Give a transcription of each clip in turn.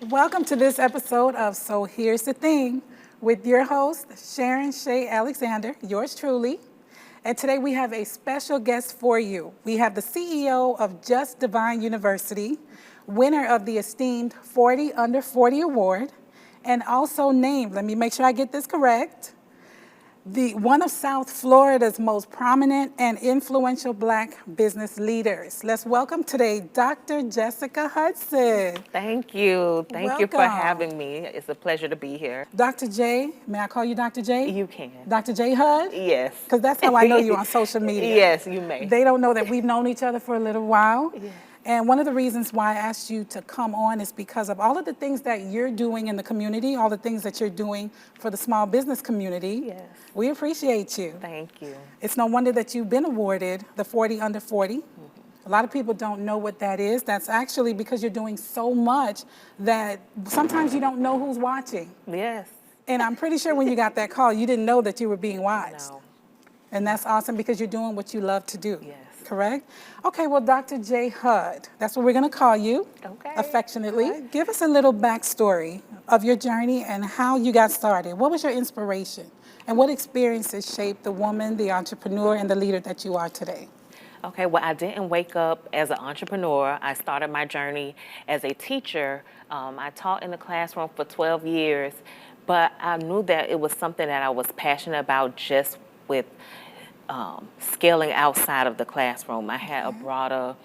Welcome to this episode of So Here's the Thing with your host, Sharon Shea Alexander, yours truly. And today we have a special guest for you. We have the CEO of Just Divine University, winner of the esteemed 40 Under 40 Award, and also named, let me make sure I get this correct, one of South Florida's most prominent and influential Black business leaders. Let's welcome today Dr. Jessica Hudson. Thank you. Thank you for Welcome. having me. It's a pleasure to be here. Dr. J, may I call you Dr. J? You can. Dr. J Hud? Yes. Because that's how I know you on social media. Yes, you may. They don't know that we've known each other for a little while. Yes. And one of the reasons why I asked you to come on is because of all of the things that you're doing in the community, all the things that you're doing for the small business community. Yes. We appreciate you. Thank you. It's no wonder that you've been awarded the 40 Under 40. A lot of people don't know what that is. That's actually because you're doing so much that sometimes you don't know who's watching. Yes. And I'm pretty sure when you got that call, you didn't know that you were being watched. No. And that's awesome because you're doing what you love to do. Yes. Correct? Okay, well, Dr. J Hud, that's what we're going to call you, Okay. affectionately. Give us a little backstory of your journey and how you got started. What was your inspiration? And what experiences shaped the woman, the entrepreneur, and the leader that you are today? Okay, well, I didn't wake up as an entrepreneur. I started my journey as a teacher. I taught in the classroom for 12 years, but I knew that it was something that I was passionate about just with scaling outside of the classroom. I had a broader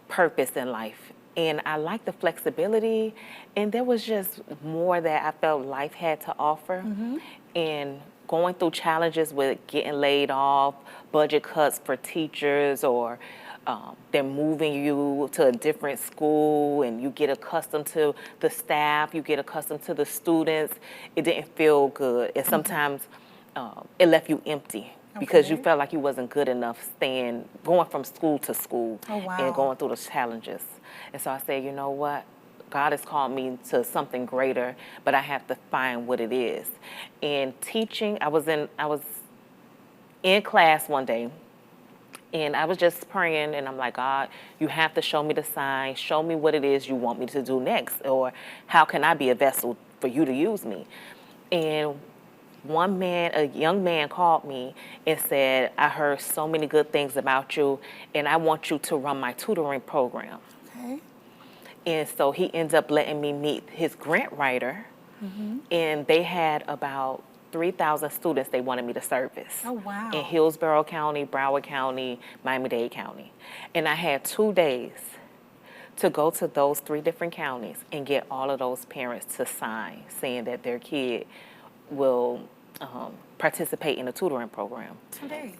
purpose in life. And I liked the flexibility, and there was just more that I felt life had to offer. And going through challenges with getting laid off, budget cuts for teachers, or they're moving you to a different school and you get accustomed to the staff, you get accustomed to the students, it didn't feel good. And sometimes it left you empty. Because you Okay. felt like you wasn't good enough going from school to school Oh, wow. and going through those challenges. And so I said, you know what? God has called me to something greater, but I have to find what it is. In teaching, I was in class one day, and I was just praying, and I'm like, God, you have to show me the sign, show me what it is you want me to do next, or how can I be a vessel for you to use me? And a young man called me and said, I heard so many good things about you, and I want you to run my tutoring program. Okay. And so he ends up letting me meet his grant writer, and they had about 3,000 students they wanted me to service. Oh, wow. In Hillsborough County, Broward County, Miami-Dade County. And I had 2 days to go to those 3 different counties and get all of those parents to sign saying that their kid will participate in the tutoring program. 2 days.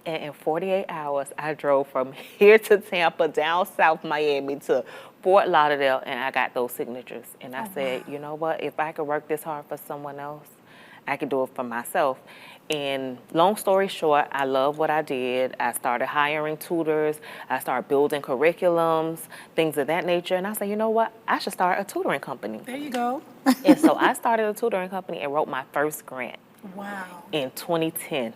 And in 48 hours, I drove from here to Tampa, down south Miami to Fort Lauderdale, and I got those signatures. And I said, you know what? If I could work this hard for someone else, I could do it for myself. And long story short, I love what I did. I started hiring tutors. I started building curriculums, things of that nature. And I said, you know what? I should start a tutoring company. There you go. And so I started a tutoring company and wrote my first grant Wow. in 2010.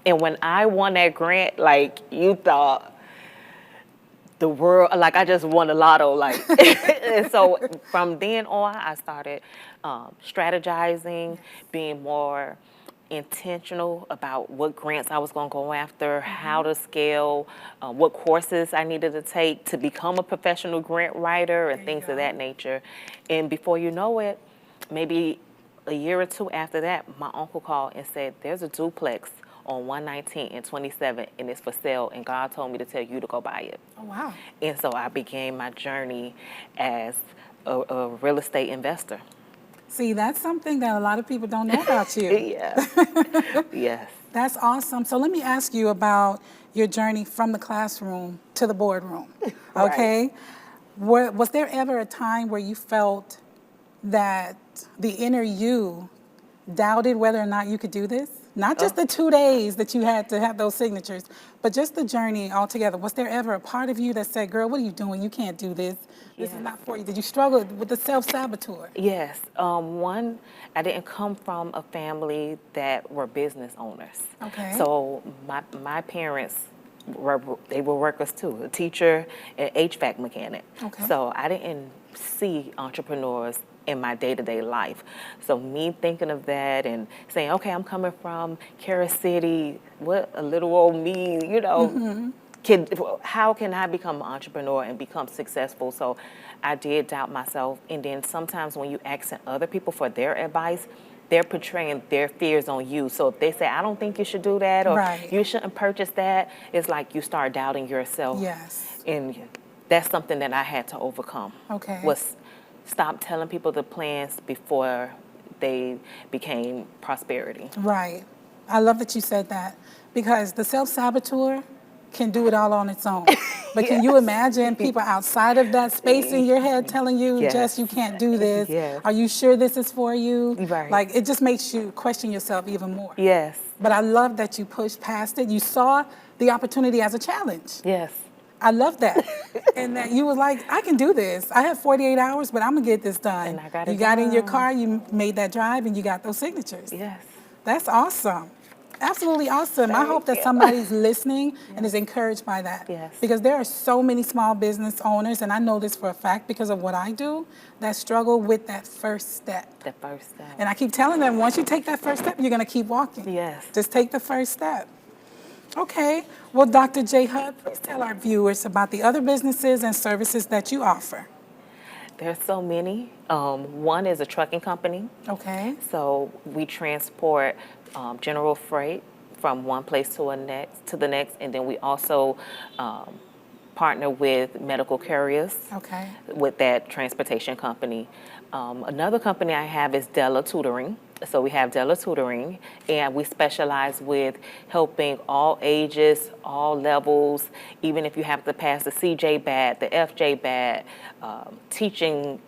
And when I won that grant, like, you thought the world, like, I just won the lotto, like. And so from then on, I started strategizing, being more intentional about what grants I was going to go after, how to scale, what courses I needed to take to become a professional grant writer and things of that nature. And before you know it, maybe a year or 2 after that, my uncle called and said, there's a duplex on 119 and 27, and it's for sale, and God told me to tell you to go buy it. Oh, wow. And so I began my journey as a real estate investor. See, that's something that a lot of people don't know about you. Yeah. Yes. That's awesome. So let me ask you about your journey from the classroom to the boardroom. Okay? Was there ever a time where you felt that the inner you doubted whether or not you could do this? Not just the 2 days that you had to have those signatures, but just the journey altogether. Was there ever a part of you that said, girl, what are you doing? You can't do this. This is not for you. Did you struggle with the self-saboteur? Yes. One, I didn't come from a family that were business owners. Okay. So my parents they were workers too, a teacher, an HVAC mechanic. Okay. So I didn't see entrepreneurs in my day-to-day life. So me thinking of that and saying, okay, I'm coming from Kara City, what a little old me, how can I become an entrepreneur and become successful? So I did doubt myself. And then sometimes when you ask other people for their advice, they're portraying their fears on you. So if they say, I don't think you should do that, or Right. you shouldn't purchase that, it's like you start doubting yourself. Yes. And that's something that I had to overcome. Okay. Was stop telling people the plans before they became prosperity. Right. I love that you said that because the self-saboteur can do it all on its own. But can you Yes. imagine people outside of that space in your head telling you, Yes. Jess, you can't do this. Yes. Are you sure this is for you? Right. Like, it just makes you question yourself even more. Yes. But I love that you pushed past it. You saw the opportunity as a challenge. Yes. I love that. And that you were like, I can do this. I have 48 hours, but I'm going to get this done. And I got you it got in your done. car, you made that drive, and you got those signatures. Yes. That's awesome. Absolutely awesome. I hope that Thank you. somebody's listening and is encouraged by that. Yes. Because there are so many small business owners, and I know this for a fact because of what I do, that struggle with that first step. The first step. And I keep telling them, once you take that first step, you're going to keep walking. Yes. Just take the first step. Okay. Well, Dr. J. Hud, please tell our viewers about the other businesses and services that you offer. There's so many. One is a trucking company. Okay. So we transport general freight from one place to the next, and then we also partner with medical carriers. Okay. With that transportation company. Another company I have is Della Tutoring. So we have Della Tutoring, and we specialize with helping all ages, all levels, even if you have to pass the CJ BAT, the FJ BAT, teaching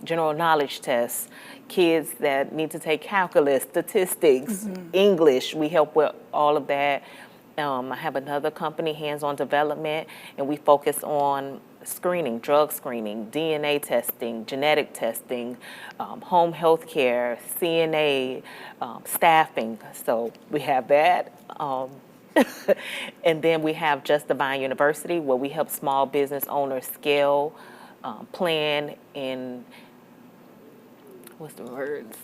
general knowledge tests, kids that need to take calculus, statistics, English. We help with all of that. I have another company, Hands-On Development, and we focus on screening, drug screening, DNA testing, genetic testing, home health care, CNA, staffing. So we have that. And then we have Just Divine University, where we help small business owners scale, plan, and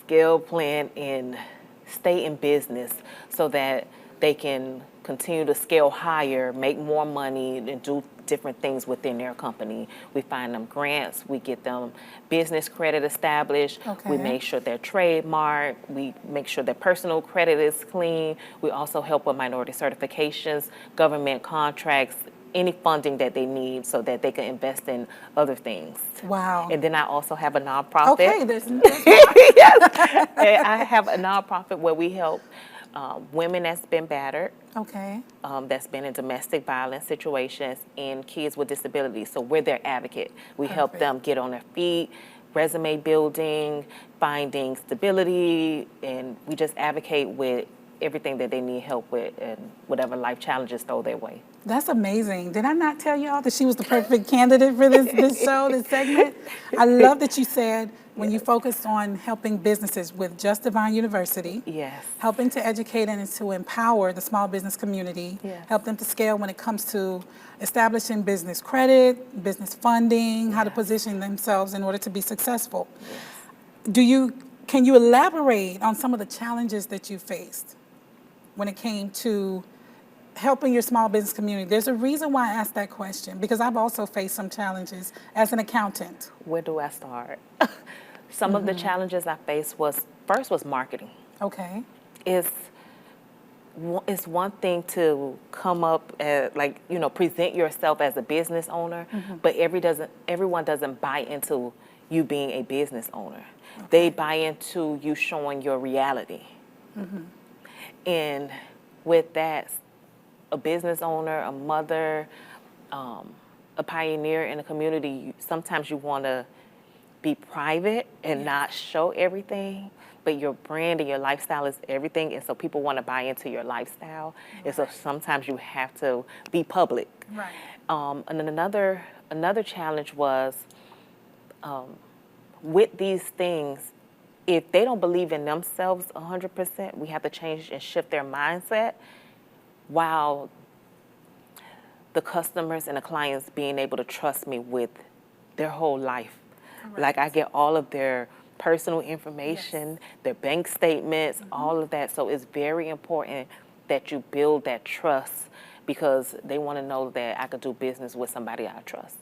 scale, plan, and stay in business so that they can continue to scale higher, make more money, and do different things within their company. We find them grants, we get them business credit established, we Okay. make sure they're trademarked, we make sure their personal credit is clean. We also help with minority certifications, government contracts, any funding that they need so that they can invest in other things. Wow. And then I also have a nonprofit. Okay, there's Yes. And I have a nonprofit where we help women that's been battered, okay. that's been in domestic violence situations, and kids with disabilities. So we're their advocate. We help Perfect. them get on their feet, resume building, finding stability, and we just advocate with everything that they need help with and whatever life challenges throw their way. That's amazing. Did I not tell y'all that she was the perfect candidate for this show, this segment? I love that you said when you focus on helping businesses with Just Divine University, Yes. helping to educate and to empower the small business community, Yes. help them to scale when it comes to establishing business credit, business funding, how to Yes. position themselves in order to be successful. Can you elaborate on some of the challenges that you faced when it came to helping your small business community? There's a reason why I asked that question, because I've also faced some challenges as an accountant. Where do I start? Some of the challenges I faced was marketing. Okay. It's one thing to come up present yourself as a business owner, but everyone doesn't buy into you being a business owner. Okay. They buy into you showing your reality. And with that, a business owner, a mother, a pioneer in a community, sometimes you want to be private and not show everything, but your brand and your lifestyle is everything, and so people want to buy into your lifestyle, and so sometimes you have to be public. Right. And then another challenge was with these things, if they don't believe in themselves 100%, we have to change and shift their mindset while the customers and the clients being able to trust me with their whole life. Correct. Like I get all of their personal information, their bank statements, all of that. So it's very important that you build that trust because they want to know that I could do business with somebody I trust.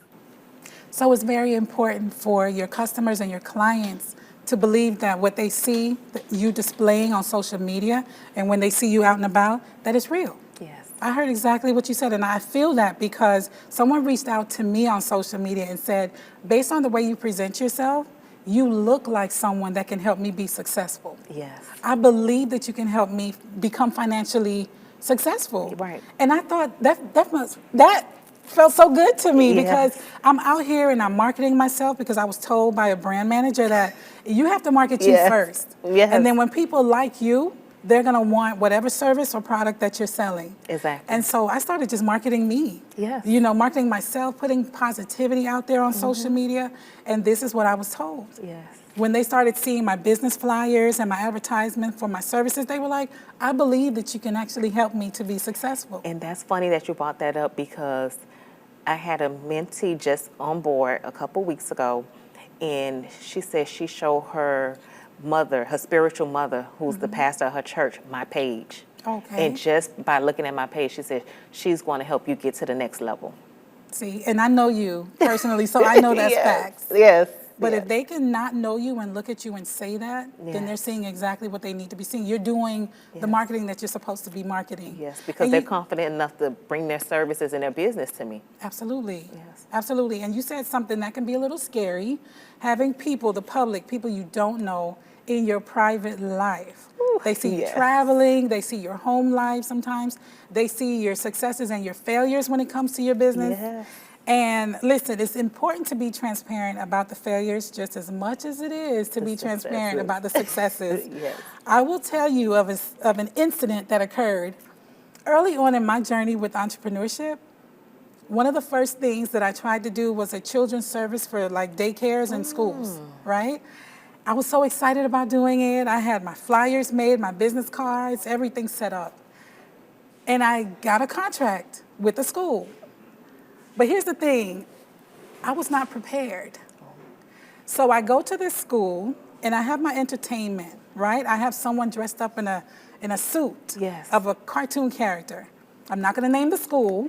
So it's very important for your customers and your clients to believe that what they see that you displaying on social media and when they see you out and about, that it's real. Yes. I heard exactly what you said, and I feel that because someone reached out to me on social media and said, based on the way you present yourself, you look like someone that can help me be successful. Yes. I believe that you can help me become financially successful. Right. And I thought that felt so good to me because Yes. I'm out here and I'm marketing myself because I was told by a brand manager that you have to market you Yes. first. Yes. And then when people like you, they're going to want whatever service or product that you're selling. Exactly. And so I started just marketing me. Yes. You know, marketing myself, putting positivity out there on social media. And this is what I was told. Yes. When they started seeing my business flyers and my advertisement for my services, they were like, I believe that you can actually help me to be successful. And that's funny that you brought that up because I had a mentee just on board a couple weeks ago, and she said she showed her mother, her spiritual mother, who's the pastor of her church, my page. Okay. And just by looking at my page, she said she's going to help you get to the next level. See, and I know you personally, so I know that's Yes. facts. Yes. But yes. if they can not know you and look at you and say that, then they're Yes. seeing exactly what they need to be seeing. You're doing the Yes. marketing that you're supposed to be marketing. Yes, because And they're you- confident enough to bring their services and their business to me. Absolutely. Yes. Absolutely. And you said something that can be a little scary, having people, the public, people you don't know, in your private life. They see you yes. traveling, they see your home life sometimes, they see your successes and your failures when it comes to your business. Yes. And listen, it's important to be transparent about the failures just as much as it is to be transparent successes. about the successes. Yes. I will tell you of an incident that occurred early on in my journey with entrepreneurship. One of the first things that I tried to do was a children's service for like daycares and schools, right? I was so excited about doing it. I had my flyers made, my business cards, everything set up. And I got a contract with the school. But here's the thing, I was not prepared. So I go to this school and I have my entertainment, right? I have someone dressed up in a suit Yes. of a cartoon character. I'm not gonna name the school,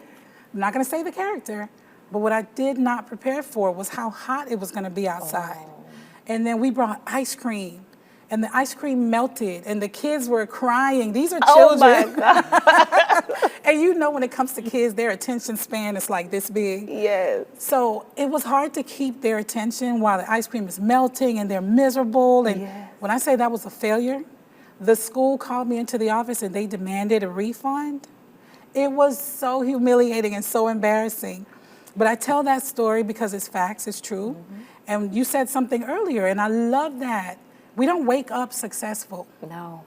I'm not gonna say the character, but what I did not prepare for was how hot it was gonna be outside. And then we brought ice cream and the ice cream melted and the kids were crying. These are Oh children. my God. And you know when it comes to kids, their attention span is like this big. Yes. So it was hard to keep their attention while the ice cream is melting and they're miserable. And Yes. when I say that was a failure, the school called me into the office and they demanded a refund. It was so humiliating and so embarrassing. But I tell that story because it's facts, it's true. And you said something earlier, and I love that. We don't wake up successful. No.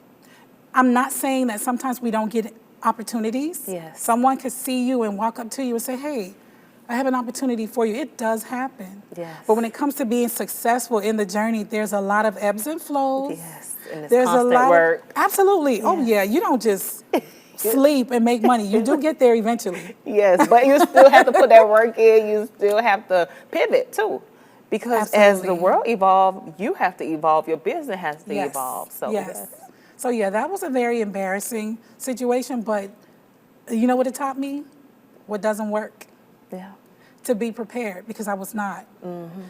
I'm not saying that sometimes we don't get opportunities. Yes. Someone could see you and walk up to you and say, hey, I have an opportunity for you. It does happen. Yes. But when it comes to being successful in the journey, there's a lot of ebbs and flows. Yes. And it's There's constant a lot work. Absolutely. Oh Yes. yeah, you don't just sleep and make money. You do get there eventually. Yes, but you still have to put that work in. You still have to pivot too. Because as the Absolutely. world evolves, you have to evolve. Your business has to Yes. evolve. So yes. So yeah, that was a very embarrassing situation, but you know what it taught me? What doesn't work? Yeah. To be prepared, because I was not.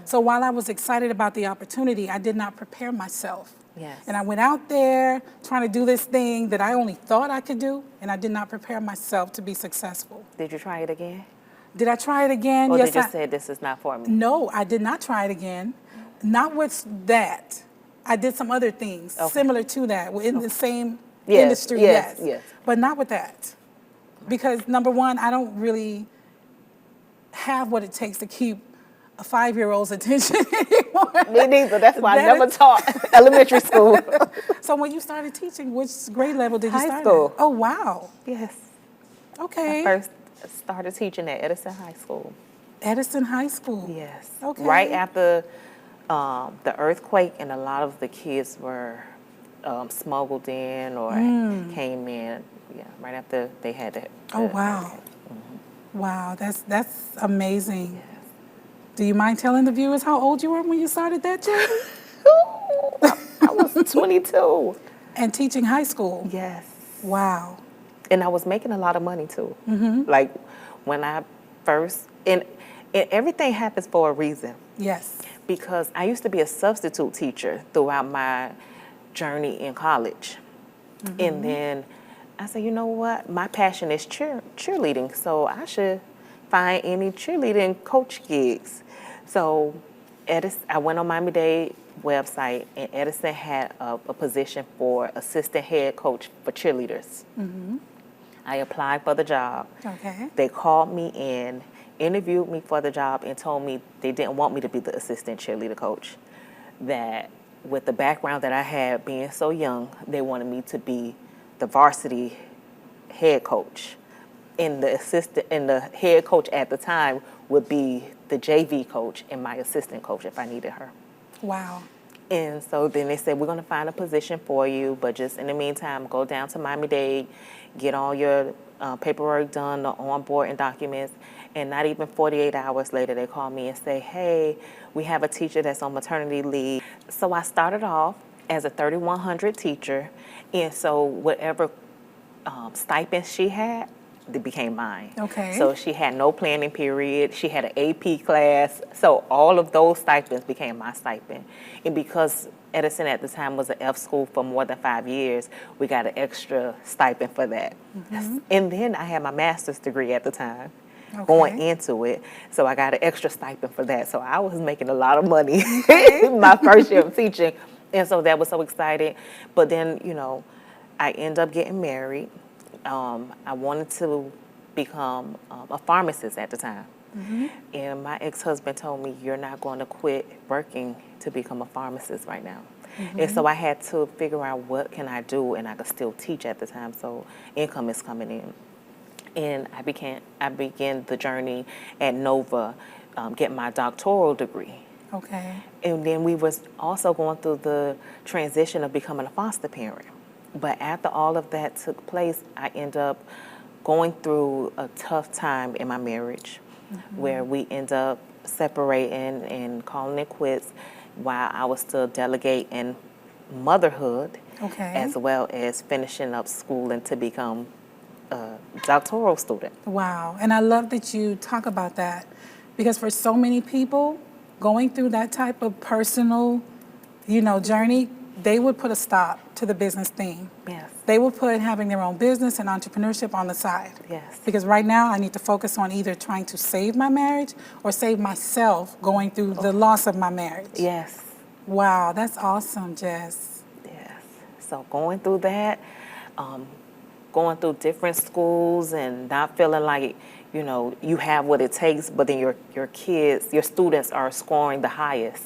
So while I was excited about the opportunity, I did not prepare myself. Yes. And I went out there trying to do this thing that I only thought I could do, and I did not prepare myself to be successful. Did you try it again? Did I try it again? Or Yes, did you say this is not for me? No, I did not try it again. Not with that. I did some other things similar to that in the same Yes, industry, yes, yes. yes. But not with that. Because number one, I don't really have what it takes to keep a 5-year-old's attention anymore. Me neither. That's why I That never is- taught elementary school. So when you started teaching, which grade level did you High start school. at? Oh, wow. Yes. Okay. I first started teaching at Edison High School. Edison High School. Yes. Okay. Right after the earthquake, and a lot of the kids were smuggled in or came in. Yeah, right after they had it. Oh, wow. Wow, that's amazing. Do you mind telling the viewers how old you were when you started that journey? I was 22. And teaching high school? Yes. Wow. And I was making a lot of money too. Like when I first, and everything happens for a reason. Yes. Because I used to be a substitute teacher throughout my journey in college. And then I said, you know what? My passion is cheerleading, so I should find any cheerleading coach gigs. So I went on Miami-Dade website, and Edison had a position for assistant head coach for cheerleaders. I applied for the job. Okay. They called me in, interviewed me for the job, and told me they didn't want me to be the assistant cheerleader coach. That with the background that I had being so young, they wanted me to be the varsity head coach. And the head coach at the time would be the JV coach and my assistant coach if I needed her. Wow. And so then they said, we're going to find a position for you, but just in the meantime, go down to Miami-Dade, get all your paperwork done, the onboarding documents, and not even 48 hours later, they call me and say, hey, we have a teacher that's on maternity leave. So I started off as a 3,100 teacher, and so whatever stipends she had, they became mine. Okay. So she had no planning period. She had an AP class. So all of those stipends became my stipend. And because Edison at the time was an F school for more than 5 years, we got an extra stipend for that. And then I had my master's degree at the time. Going into it, so I got an extra stipend for that. So I was making a lot of money my first year of teaching, and so that was so exciting. But then, I ended up getting married. I wanted to become a pharmacist at the time, and my ex-husband told me, "You're not going to quit working to become a pharmacist right now." And so I had to figure out what can I do, and I could still teach at the time, so income is coming in. And I began the journey at Nova, getting my doctoral degree. Okay. And then we was also going through the transition of becoming a foster parent. But after all of that took place, I ended up going through a tough time in my marriage, where we end up separating and calling it quits while I was still delegating motherhood, as well as finishing up schooling to become a doctoral student. Wow. And I love that you talk about that, because for so many people going through that type of personal, journey, they would put a stop to the business thing. Yes. They would put having their own business and entrepreneurship on the side. Yes. Because right now I need to focus on either trying to save my marriage or save myself going through the loss of my marriage. Yes. Wow, that's awesome, Jess. Yes. So going through that, going through different schools and not feeling like, you have what it takes, but then your kids, your students are scoring the highest.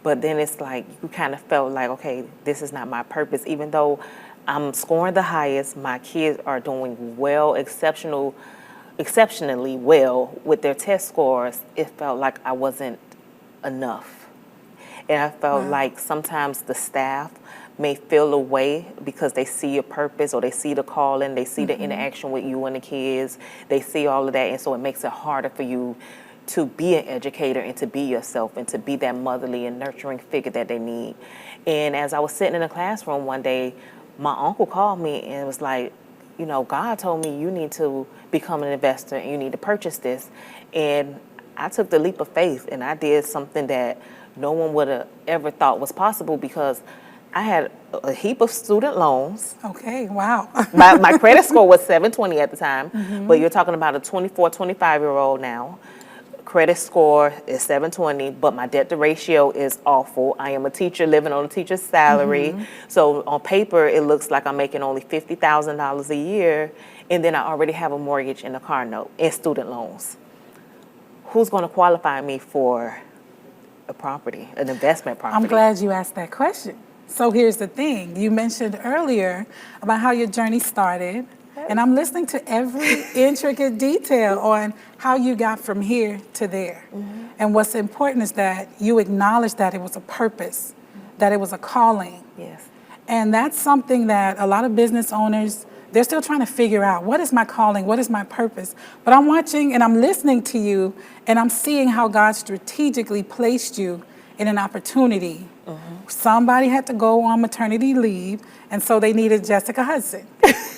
But then it's like you kind of felt like, okay, this is not my purpose. Even though I'm scoring the highest, my kids are doing well, exceptionally well with their test scores, it felt like I wasn't enough. And I felt like sometimes the staff may feel away because they see a purpose, or they see the calling, they see the interaction with you and the kids, they see all of that, and so it makes it harder for you to be an educator and to be yourself and to be that motherly and nurturing figure that they need. And as I was sitting in the classroom one day, my uncle called me and was like, God told me you need to become an investor and you need to purchase this. And I took the leap of faith and I did something that no one would have ever thought was possible, because I had a heap of student loans. Okay, wow. my credit score was 720 at the time, but you're talking about a 24, 25-year-old now. Credit score is 720, but my debt to ratio is awful. I am a teacher living on a teacher's salary. So on paper, it looks like I'm making only $50,000 a year, and then I already have a mortgage and a car note and student loans. Who's going to qualify me for a property, an investment property? I'm glad you asked that question. So here's the thing. You mentioned earlier about how your journey started, and I'm listening to every intricate detail on how you got from here to there. And what's important is that you acknowledge that it was a purpose, that it was a calling. Yes. And that's something that a lot of business owners They're still trying to figure out, what is my calling? What is my purpose? But I'm watching and I'm listening to you, and I'm seeing how God strategically placed you in an opportunity. Somebody had to go on maternity leave, and so they needed Jessica Hudson.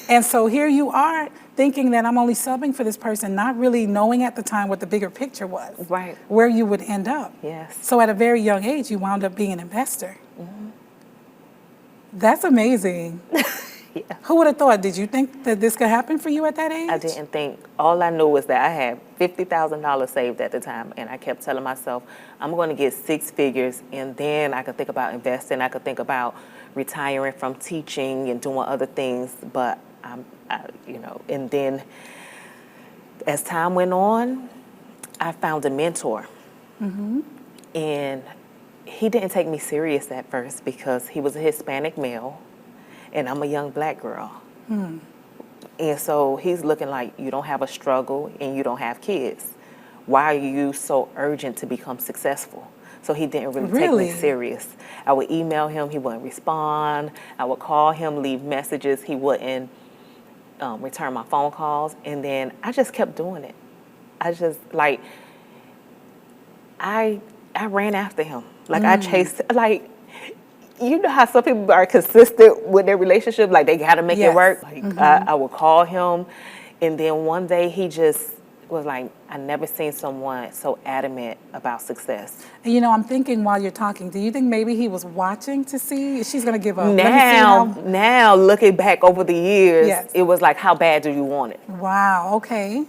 And so here you are thinking that I'm only subbing for this person, not really knowing at the time what the bigger picture was, Right. where you would end up. Yes. So at a very young age, you wound up being an investor. That's amazing. Yeah. Who would have thought? Did you think that this could happen for you at that age? I didn't think. All I knew was that I had $50,000 saved at the time, and I kept telling myself, I'm going to get 6 figures, and then I could think about investing. I could think about retiring from teaching and doing other things. But and then as time went on, I found a mentor, and he didn't take me serious at first because he was a Hispanic male, and I'm a young black girl. And so he's looking like, you don't have a struggle and you don't have kids. Why are you so urgent to become successful? So he didn't really take me serious. I would email him, he wouldn't respond. I would call him, leave messages, he wouldn't return my phone calls. And then I just kept doing it. I just, like, I ran after him. Like, I chased, like, you know how some people are consistent with their relationship, like they got to make it work. Like, I would call him, and then one day he just was like, I never seen someone so adamant about success. And you know, I'm thinking while you're talking, do you think maybe he was watching to see if she's going to give up? Now looking back over the years, it was like, how bad do you want it? Wow, okay.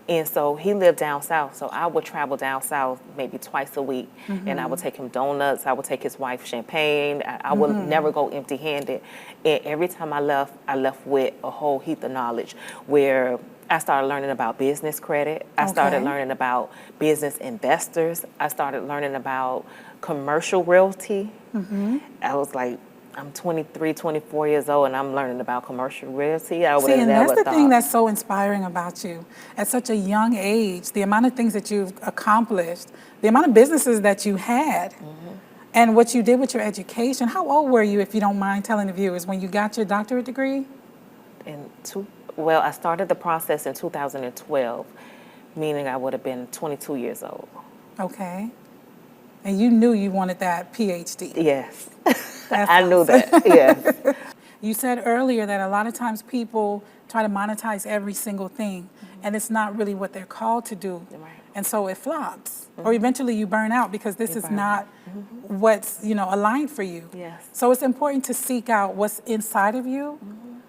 And so he lived down south, so I would travel down south maybe twice a week, and I would take him donuts, I would take his wife champagne, I would never go empty-handed. And every time I left with a whole heap of knowledge, where I started learning about business credit, I started learning about business investors, I started learning about commercial realty. I was like, I'm 23, 24 years old, and I'm learning about commercial realty. I would have never that's the thought. thing that's so inspiring about you. At such a young age, the amount of things that you've accomplished, the amount of businesses that you had, and what you did with your education. How old were you, if you don't mind telling the viewers, when you got your doctorate degree? Well, I started the process in 2012, meaning I would have been 22 years old. Okay. And you knew you wanted that PhD. Yes. That's I knew that, yes. You said earlier that a lot of times people try to monetize every single thing, and it's not really what they're called to do. Right. And so it flops. Or eventually you burn out because this is not what's, aligned for you. Yes. So it's important to seek out what's inside of you.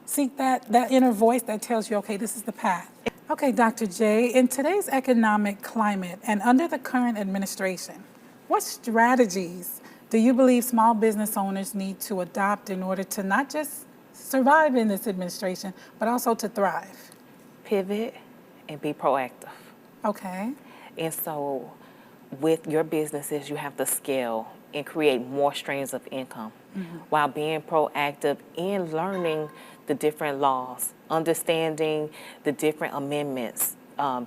Seek that inner voice that tells you, okay, this is the path. Okay, Dr. J, in today's economic climate and under the current administration, what strategies do you believe small business owners need to adopt in order to not just survive in this administration, but also to thrive? Pivot and be proactive. Okay. And so with your businesses, you have to scale and create more streams of income while being proactive and learning the different laws, understanding the different amendments,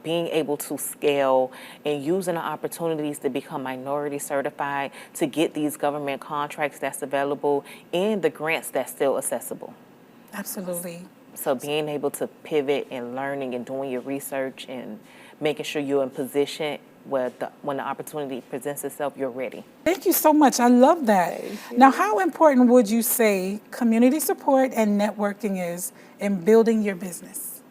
being able to scale and using the opportunities to become minority certified to get these government contracts that's available and the grants that's still accessible. Absolutely. So being able to pivot and learning and doing your research and making sure you're in position where when the opportunity presents itself, you're ready. Thank you so much. I love that. Now, how important would you say community support and networking is in building your business?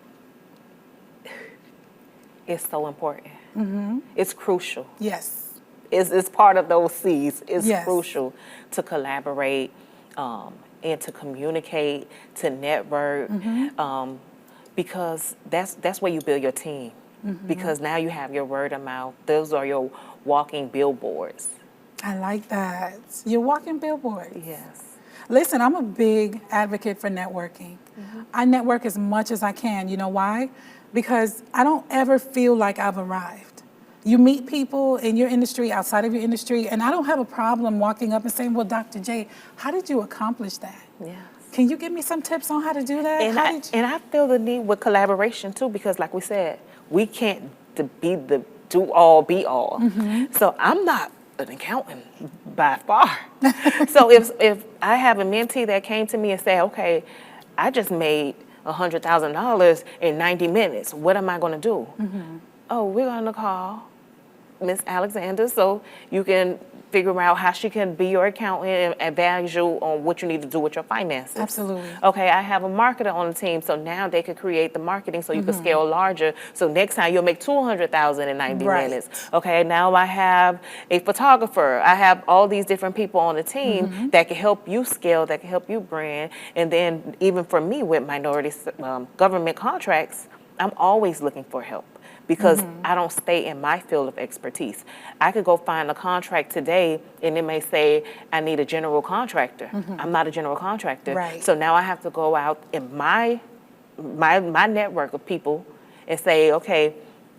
It's so important. It's crucial. Yes. It's part of those C's. It's Yes. crucial to collaborate and to communicate, to network, because that's where you build your team. Because now you have your word of mouth. Those are your walking billboards. I like that. You're walking billboards. Yes. Listen, I'm a big advocate for networking. I network as much as I can. You know why? Because I don't ever feel like I've arrived. You meet people in your industry, outside of your industry, and I don't have a problem walking up and saying, well, Dr. J, how did you accomplish that? Yes. Can you give me some tips on how to do that? And I feel the need with collaboration too, because like we said, we can't be the do-all, be-all. So I'm not an accountant by far. So if I have a mentee that came to me and said, okay, I just made $100,000 in 90 minutes. What am I going to do? Oh, we're going to call Miss Alexander so you can figure out how she can be your accountant and advise you on what you need to do with your finances. Absolutely. Okay, I have a marketer on the team, so now they could create the marketing so you can scale larger. So next time you'll make $200,000 in 90 Right. minutes. Okay, now I have a photographer. I have all these different people on the team that can help you scale, that can help you brand. And then even for me with minority government contracts, I'm always looking for help, because I don't stay in my field of expertise. I could go find a contract today and it may say I need a general contractor. I'm not a general contractor. Right. So now I have to go out in my network of people and say, okay,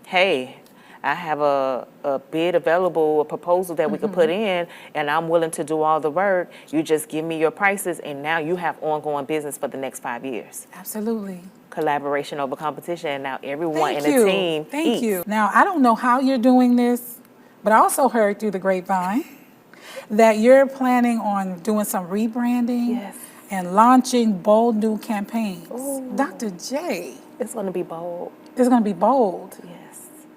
hey, I have a bid available, a proposal that we could put in, and I'm willing to do all the work. You just give me your prices, and now you have ongoing business for the next 5 years. Absolutely. Collaboration over competition, and now everyone Thank in you. the team Thank eats. you. Now, I don't know how you're doing this, but I also heard through the grapevine that you're planning on doing some rebranding Yes. and launching bold new campaigns. Ooh. Dr. J, It's going to be bold. it's going to be bold. Yes.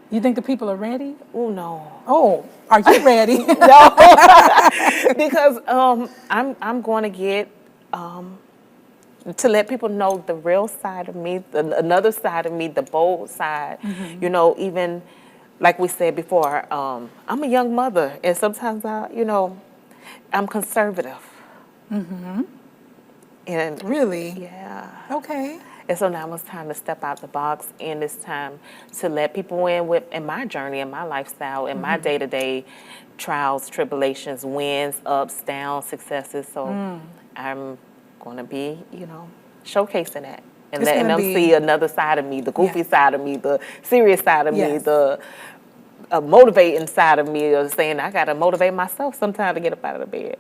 You think the people are ready? Oh, no. Oh, are you ready? Because I'm going to get to let people know the real side of me, another side of me, the bold side. You know, even like we said before, I'm a young mother, and sometimes I'm conservative. And Really? yeah. Okay. And so now it's time to step out the box, and it's time to let people in my journey, in my lifestyle, in my day-to-day trials, tribulations, wins, ups, downs, successes. So I'm going to be, showcasing that and It's letting gonna them be- see another side of me, the goofy Yes. side of me, the serious side of me, Yes. the motivating side of me, of saying I got to motivate myself sometimes to get up out of the bed.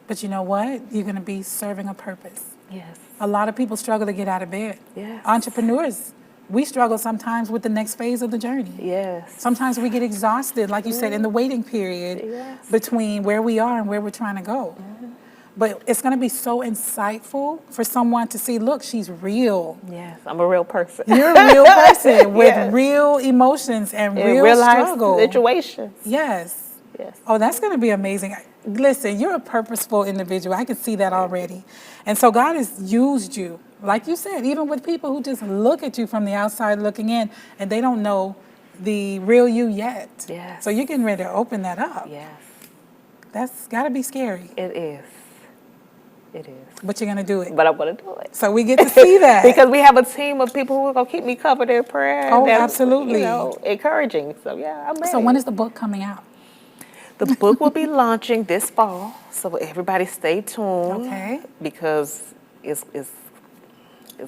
But you know what? You're going to be serving a purpose. Yes. A lot of people struggle to get out of bed. Yes. Entrepreneurs, we struggle sometimes with the next phase of the journey. Yes. Sometimes we get exhausted, like you said, in the waiting period Yes. between where we are and where we're trying to go. But it's going to be so insightful for someone to see, look, she's real. Yes. I'm a real person. You're a real person with Yes. real emotions and In real real life struggle. situations. Yes. Yes. Oh, that's going to be amazing. Listen, you're a purposeful individual. I can see that already. And so God has used you, like you said, even with people who just look at you from the outside looking in and they don't know the real you yet. Yes. So you're getting ready to open that up. Yes. That's got to be scary, It is. It is. but you're going to do it. But I'm going to do it. So we get to see that. Because we have a team of people who are going to keep me covered in prayer. Oh, that's, absolutely. encouraging. So, yeah, I'm ready. So when is the book coming out? The book will be launching this fall. So everybody stay tuned. Okay. Because it's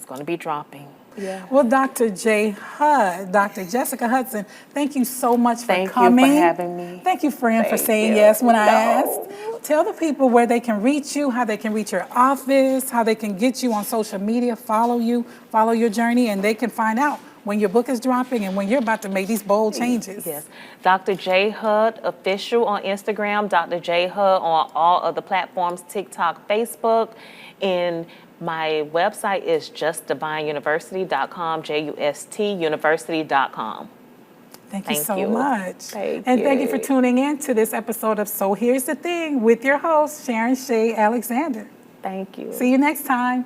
going to be dropping. Yeah. Well, Dr. Dr. Jessica Hudson, thank you so much for Thank you for coming. having me. Thank you, friend, for Thank saying you. yes when I No. asked. Tell the people where they can reach you, how they can reach your office, how they can get you on social media, follow you, follow your journey, and they can find out when your book is dropping and when you're about to make these bold changes. Yes. Dr. J. Hud Official on Instagram, Dr. J. Hud on all other platforms, TikTok, Facebook, and my website is justdivineuniversity.com, justuniversity.com. Thank you Thank so you. much. Thank and thank you for you. tuning in to this episode of So Here's the Thing with your host, Sharon Shea Alexander. Thank you. See you next time.